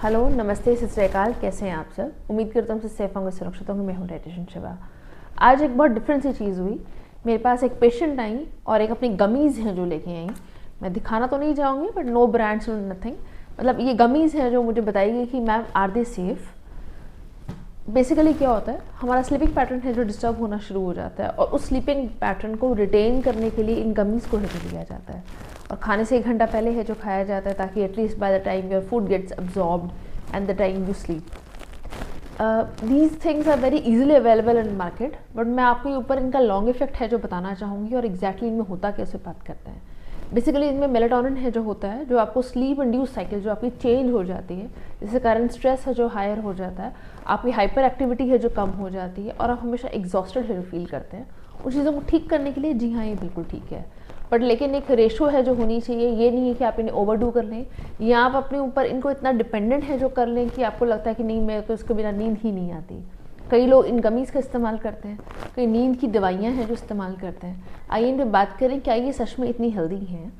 Hello, नमस्ते, सत श्री अकाल। कैसे हैं आप सब? उम्मीद करता हूँ सेफ होंगे, सुरक्षित होंगे। मैं हूँ डाइटिशियन शिवा। आज एक बहुत डिफरेंट सी चीज़ हुई। मेरे पास एक पेशेंट आई और एक अपनी गमीज़ हैं जो लेके आई। मैं दिखाना तो नहीं चाहूँगी, but no brands no nothing. मतलब ये गमीज़ हैं जो मुझे बताएगी कि ma'am are they safe. Basically क्या होता है, हमारा स्लीपिंग पैटर्न है जो डिस्टर्ब होना शुरू हो जाता है, और उस स्लीपिंग पैटर्न को रिटेन करने के लिए इन गमीज़ को है लिया जाता है। और खाने से 1 घंटा पहले है जो खाया जाता है, ताकि at least by the time your food gets absorbed and the time you sleep. These things are very easily available in market, but मैं आपके ऊपर इनका लॉन्ग इफेक्ट है जो बताना चाहूँगी, और एग्जैक्टली इनमें होता कैसे बात करते हैं। बेसिकली इनमें मेलाटोनिन है जो होता है, जो आपको स्लीप इंड्यूस साइकिल जो आपकी चेंज हो जाती है, जिसके कारण स्ट्रेस है जो हायर हो जाता है, आपकी हाइपर एक्टिविटी है जो कम हो जाती है, और आप हमेशा एग्जॉस्टेड है जो फील करते हैं। उन चीज़ों को ठीक करने के लिए जी हाँ, ये बिल्कुल ठीक है, बट लेकिन एक रेशो है जो होनी चाहिए। ये नहीं है कि आप इन्हें ओवरडू कर लें, या आप अपने ऊपर इनको इतना डिपेंडेंट है जो कर लें कि आपको लगता है कि नहीं, मेरे को इसके बिना नींद ही नहीं आती। कई लोग इन गमीज़ का इस्तेमाल करते हैं, कई नींद की दवाइयाँ हैं जो इस्तेमाल करते हैं। आइए इन पर बात करें, क्या ये सच में इतनी हेल्दी हैं?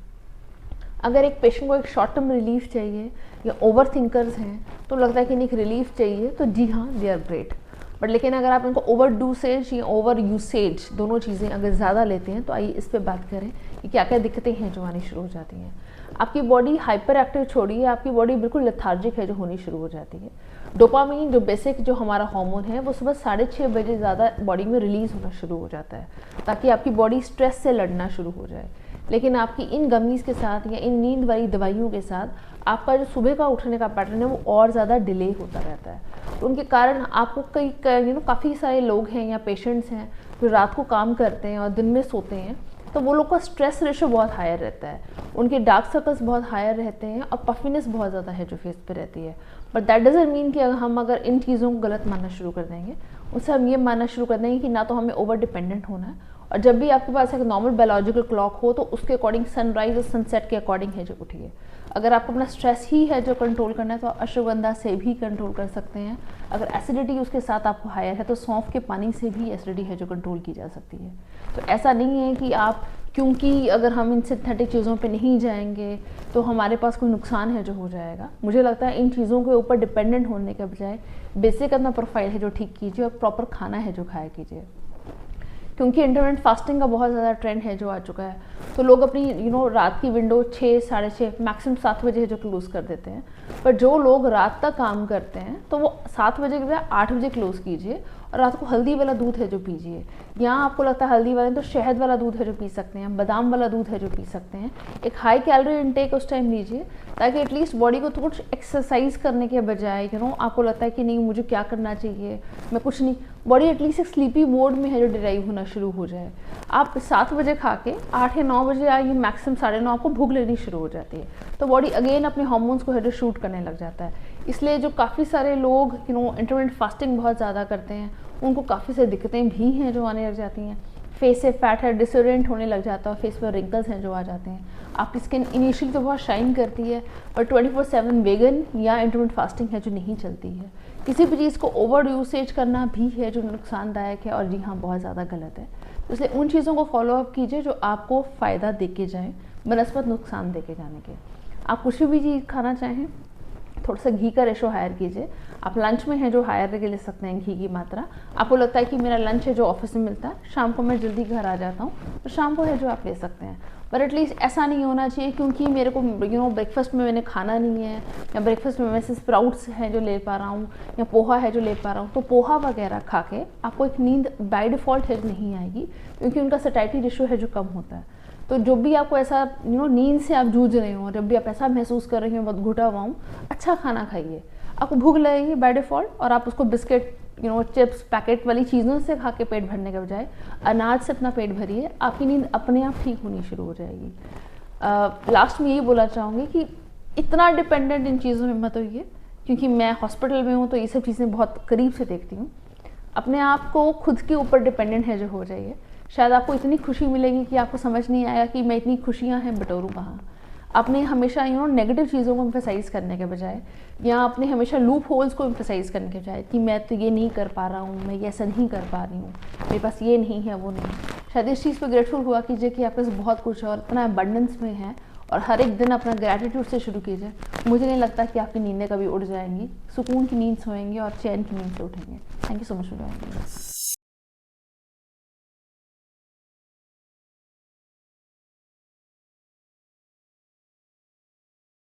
अगर एक पेशेंट को एक शॉर्ट टर्म रिलीफ चाहिए, या ओवर थिंकर्स हैं तो लगता है कि इन्हें रिलीफ चाहिए, तो जी हाँ, दे आर ग्रेट। बट लेकिन अगर आप इनको ओवर डूसेज या ओवर यूसेज दोनों चीज़ें अगर ज़्यादा लेते हैं, तो आइए इस पर बात करें कि क्या क्या दिक्कतें हैं जो आनी शुरू हो जाती हैं। आपकी बॉडी हाइपर एक्टिव छोड़िए, आपकी बॉडी बिल्कुल लेथार्जिक है जो होनी शुरू हो जाती है। डोपामीन जो बेसिक जो हमारा हार्मोन है, वो सुबह 6:30 बजे ज़्यादा बॉडी में रिलीज़ होना शुरू हो जाता है, ताकि आपकी बॉडी स्ट्रेस से लड़ना शुरू हो जाए। लेकिन आपकी इन गमीज़ के साथ या इन नींद वाली दवाइयों के साथ आपका जो सुबह का उठने का पैटर्न है वो और ज़्यादा डिले होता रहता है। तो उनके कारण आपको काफ़ी सारे लोग हैं या पेशेंट्स हैं जो रात को काम करते हैं और दिन में सोते हैं, तो वो लोग का स्ट्रेस रेशो बहुत हायर रहता है, उनके डार्क सर्कल्स बहुत हायर रहते हैं, और पफिनेस बहुत ज़्यादा है जो फेस पे रहती है। बट दैट डजंट मीन कि हम अगर इन चीज़ों को गलत मानना शुरू कर देंगे, उससे हम ये मानना शुरू कर देंगे कि ना तो हमें ओवर डिपेंडेंट होना है, और जब भी आपके पास एक नॉर्मल बायोलॉजिकल क्लॉक हो तो उसके अकॉर्डिंग सनराइज और सनसेट के अकॉर्डिंग है जो उठिए। अगर आपको अपना स्ट्रेस ही है जो कंट्रोल करना है, तो अश्वगंधा से भी कंट्रोल कर सकते हैं। अगर एसिडिटी उसके साथ आपको हायर है, तो सौंफ के पानी से भी एसिडिटी है जो कंट्रोल की जा सकती है। तो ऐसा नहीं है कि आप, क्योंकि अगर हम इन सिंथेटिक चीज़ों पे नहीं जाएंगे तो हमारे पास कोई नुकसान है जो हो जाएगा। मुझे लगता है इन चीज़ों के ऊपर डिपेंडेंट होने के बजाय बेसिक अपना प्रोफाइल है जो ठीक कीजिए, और प्रॉपर खाना है जो खाया कीजिए। क्योंकि इंटरमिटेंट फास्टिंग का बहुत ज़्यादा ट्रेंड है जो आ चुका है, तो लोग अपनी रात की विंडो 6, 6:30, मैक्सिमम 7 बजे है जो क्लोज़ कर देते हैं। पर जो लोग रात तक काम करते हैं, तो वो 7 बजे के बजाय 8 बजे क्लोज़ कीजिए, और रात को हल्दी वाला दूध है जो पीजिए। यहाँ आपको लगता है हल्दी वाला, तो शहद वाला दूध है जो पी सकते हैं, बादाम वाला दूध है जो पी सकते हैं। एक हाई कैलोरी इनटेक उस टाइम लीजिए, ताकि एटलीस्ट बॉडी को कुछ एक्सरसाइज करने के बजाय आपको लगता है कि नहीं, मुझे क्या करना चाहिए, मैं कुछ नहीं, बॉडी एटलीस्ट एक स्लीपी मोड में है जो डिराइव होना शुरू हो जाए। आप 7 बजे खा के 8 या 9 बजे आइए, मैक्सिमम 9:30 आपको भूख लेनी शुरू हो जाती है, तो बॉडी अगेन अपने हार्मोन्स को है जो शूट करने लग जाता है। इसलिए जो काफ़ी सारे लोग इंटरमिटेंट फास्टिंग बहुत ज़्यादा करते हैं, उनको काफ़ी सारी दिक्कतें भी हैं जो आने लग जाती हैं। फेस से फैट है डिसोरिएंट होने लग जाता है, फेस पर रिंकल्स हैं जो आ जाते हैं। आपकी स्किन इनिशियली तो बहुत शाइन करती है, पर 24/7 वेगन या इंटरमिटेंट फास्टिंग है जो नहीं चलती है। किसी भी चीज़ को ओवर यूसेज करना भी है जो नुकसानदायक है, और जी हाँ, बहुत ज़्यादा गलत है। इसलिए उन चीज़ों को फॉलो अप कीजिए जो आपको फ़ायदा दे के जाएँ, बनस्पत नुकसान दे के जाने के। आप कुछ भी चीज़ खाना चाहें, थोड़ा सा घी का रेशो हायर कीजिए। आप लंच में है जो हायर लेके ले सकते हैं घी की मात्रा। आपको लगता है कि मेरा लंच है जो ऑफिस में मिलता है, शाम को मैं जल्दी घर आ जाता हूँ, तो शाम को है जो आप ले सकते हैं। पर एटलीस्ट ऐसा नहीं होना चाहिए क्योंकि मेरे को ब्रेकफास्ट में मैंने खाना नहीं है, या ब्रेकफास्ट में मैं सिर्फ स्प्राउट्स हैं जो ले पा रहा हूँ, या पोहा है जो ले पा रहा हूँ, तो पोहा वगैरह खा के आपको एक नींद बाय डिफ़ॉल्ट है नहीं आएगी, क्योंकि उनका सैटिस्फैक्टरी रेशो है जो कम होता है। तो जो भी आपको ऐसा नींद से आप जूझ रहे हो, जब भी आप ऐसा महसूस कर रहे हो बहुत घुटा हुआ हूँ, अच्छा खाना खाइए, आपको भूख लगेगी बाय डिफ़ॉल्ट, और आप उसको बिस्किट चिप्स पैकेट वाली चीज़ों से खा के पेट भरने के बजाय अनाज से अपना पेट भरिए, आपकी नींद अपने आप ठीक होनी शुरू हो जाएगी। लास्ट में यही बोलना चाहूँगी कि इतना डिपेंडेंट इन चीज़ों में मत होइए, क्योंकि मैं हॉस्पिटल में हूँ तो ये सब चीज़ें बहुत करीब से देखती हूँ। अपने आप को खुद के ऊपर डिपेंडेंट है जो हो जाइए, शायद आपको इतनी खुशी मिलेगी कि आपको समझ नहीं आएगा कि मैं इतनी खुशियाँ हैं बटोरूँ कहाँ। आपने हमेशा नेगेटिव चीज़ों को एम्फेसाइज करने के बजाय, या आपने हमेशा लूप होल्स को एम्फेसाइज करने के बजाय कि मैं तो ये नहीं कर पा रहा हूँ, मैं ये ऐसा नहीं कर पा रही हूँ, मेरे पास ये नहीं है, वो नहीं, शायद इस चीज़ पर ग्रेटफुल हुआ कीजिए कि आपके पास बहुत कुछ है और इतना अबंडेंस में है, और हर एक दिन अपना ग्रैटिट्यूड से शुरू कीजिए। मुझे नहीं लगता कि आपकी नींदें कभी उड़ जाएंगी, सुकून की नींद सोएंगे और चैन की नींद से उठेंगे। Thank you so much for joining.